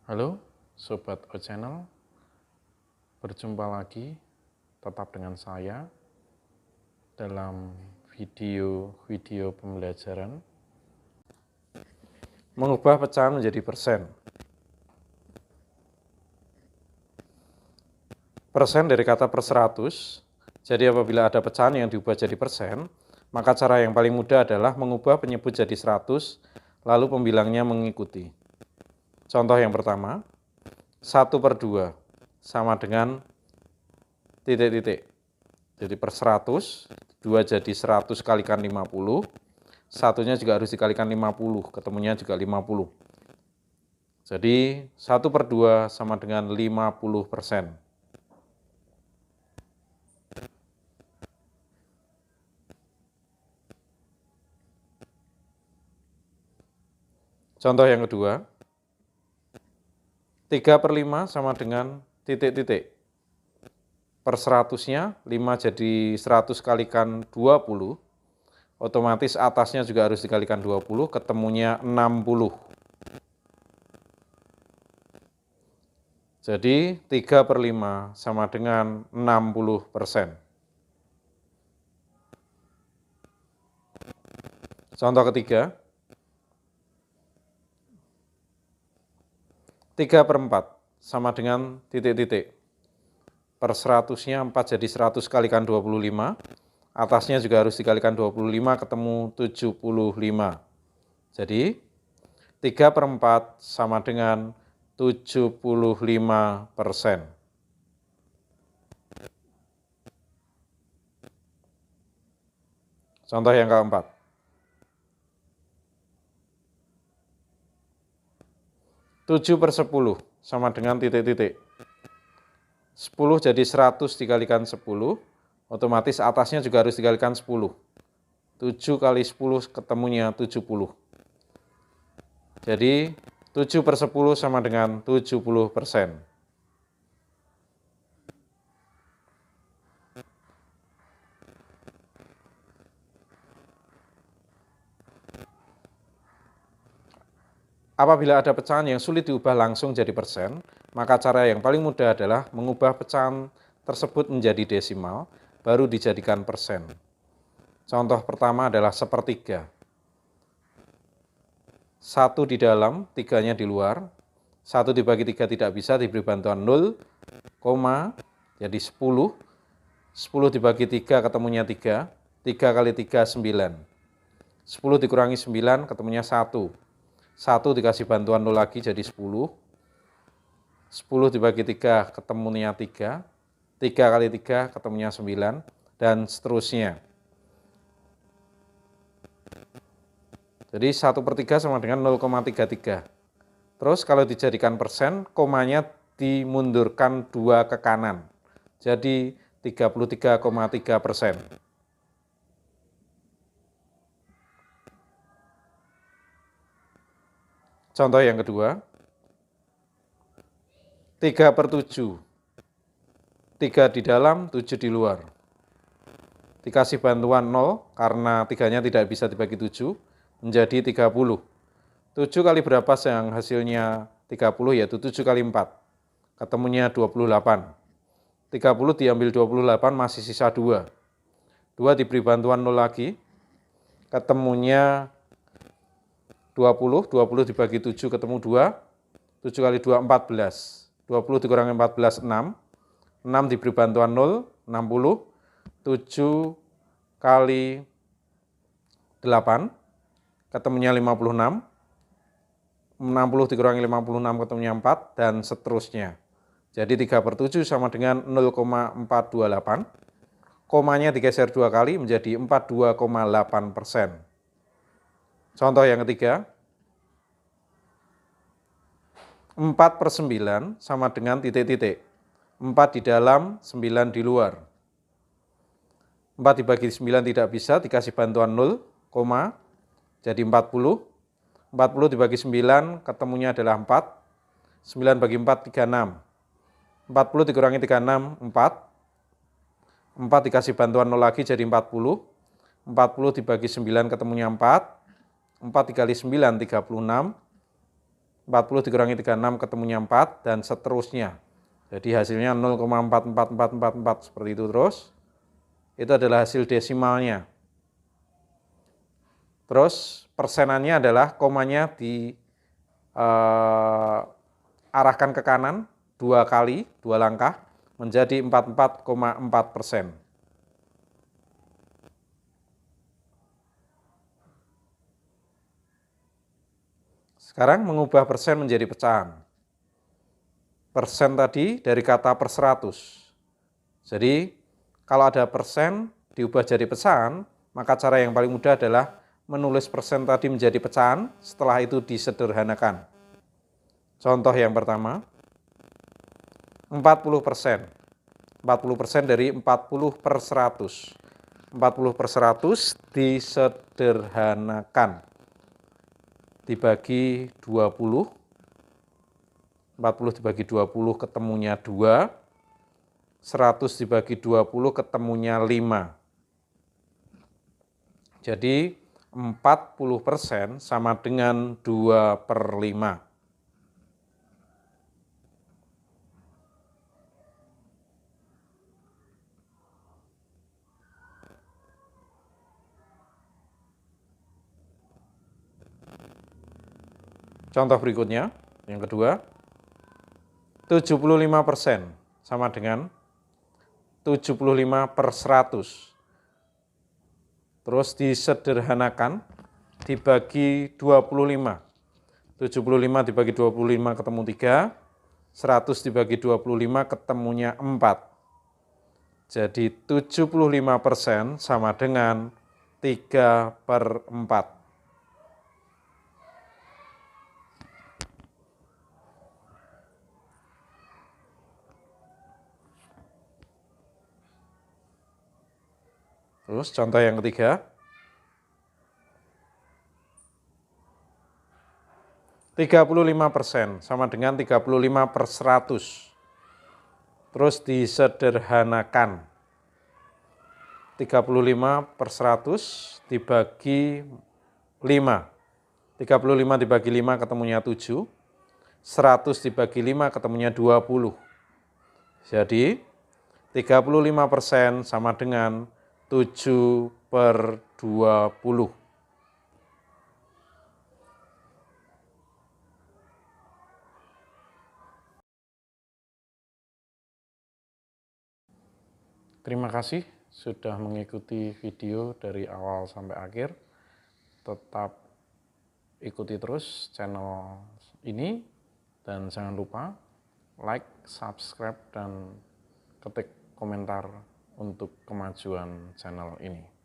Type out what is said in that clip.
Halo Sobat O Channel, berjumpa lagi tetap dengan saya dalam video pembelajaran mengubah pecahan menjadi persen. Persen dari kata per 100, jadi apabila ada pecahan yang diubah jadi persen, maka cara yang paling mudah adalah mengubah penyebut jadi 100, lalu pembilangnya mengikuti. Contoh yang pertama, 1/2 sama dengan titik-titik. Jadi per 100, 2 jadi 100 kalikan 50, satunya juga harus dikalikan 50, ketemunya juga 50. Jadi 1/2 sama dengan 50%. Contoh yang kedua, 3/5 sama dengan titik-titik. Per 100-nya 5 jadi 100 kalikan 20, otomatis atasnya juga harus dikalikan 20, ketemunya 60. Jadi 3/5 sama dengan 60%. Contoh ketiga, 3/4 sama dengan titik-titik. Per 100-nya 4 jadi 100 kalikan 25, atasnya juga harus dikalikan 25, ketemu 75. Jadi 3/4 sama dengan 75%. Contoh yang keempat, 7/10 sama dengan titik-titik. 10 jadi 100 dikalikan 10, otomatis atasnya juga harus dikalikan 10. 7 kali 10 ketemunya 70. Jadi 7/10 sama dengan 70%. Apabila ada pecahan yang sulit diubah langsung jadi persen, maka cara yang paling mudah adalah mengubah pecahan tersebut menjadi desimal, baru dijadikan persen. Contoh pertama adalah 1/3. 1 di dalam, 3-nya di luar. 1 dibagi 3 tidak bisa, diberi bantuan 0, jadi 10. 10 dibagi 3 ketemunya 3. 3 kali 3, 9. 10 dikurangi 9 ketemunya 1. 1 dikasih bantuan 0 lagi jadi 10. 10 dibagi 3 ketemunya 3. 3 kali 3 ketemunya 9. Dan seterusnya. Jadi 1/3 sama dengan 0,33. Terus kalau dijadikan persen, komanya dimundurkan 2 ke kanan. Jadi 33,3%. Contoh yang kedua, 3/7. 3 di dalam, 7 di luar. Dikasih bantuan 0 karena 3-nya tidak bisa dibagi 7, menjadi 30. 7 kali berapa yang hasilnya 30, yaitu 7 kali 4. Ketemunya 28. 30 diambil 28 masih sisa 2. 2 diberi bantuan 0 lagi, ketemunya 20, 20 dibagi 7 ketemu 2, 7 kali 2, 14. 20 dikurangi 14, 6. 6 diberi bantuan 0, 60. 7 kali 8, ketemunya 56. 60 dikurangi 56 ketemunya 4, dan seterusnya. Jadi 3/7 sama dengan 0,428. Komanya digeser 2 kali menjadi 42,8%. Contoh yang ketiga, 4/9 sama dengan titik-titik. 4 di dalam, 9 di luar. 4 dibagi 9 tidak bisa, dikasih bantuan 0, jadi 40. 40 dibagi 9, ketemunya adalah 4. 9 bagi 4, 36. 40 dikurangi 36, 4. 4 dikasih bantuan 0 lagi, jadi 40. 40 dibagi 9, ketemunya 4. 4 dikali 9, 36. 40 dikurangi 36 ketemunya 4, dan seterusnya. Jadi hasilnya 0,44444 seperti itu terus. Itu adalah hasil desimalnya. Terus persenannya adalah komanya diarahkan ke kanan 2 kali, 2 langkah, menjadi 44,4%. Sekarang mengubah persen menjadi pecahan. Persen tadi dari kata per 100. Jadi kalau ada persen diubah jadi pecahan, maka cara yang paling mudah adalah menulis persen tadi menjadi pecahan, setelah itu disederhanakan. Contoh yang pertama, 40%. 40% dari 40 per 100. 40 per 100 disederhanakan. Dibagi 20. 40 dibagi 20 ketemunya 2. 100 dibagi 20 ketemunya 5. Jadi 40% sama dengan 2 per 5. Contoh berikutnya, yang kedua, 75% sama dengan 75 per 100. Terus disederhanakan, dibagi 25. 75 dibagi 25 ketemu 3, 100 dibagi 25 ketemunya 4. Jadi 75% sama dengan 3 per 4. Terus contoh yang ketiga, 35% sama dengan 35 per 100. Terus disederhanakan. 35 per 100 dibagi 5. 35 dibagi 5 ketemunya 7. 100 dibagi 5 ketemunya 20. Jadi 35% sama dengan 7 per 20. Terima kasih sudah mengikuti video dari awal sampai akhir. Tetap ikuti terus channel ini dan jangan lupa like, subscribe, dan ketik komentar untuk kemajuan channel ini.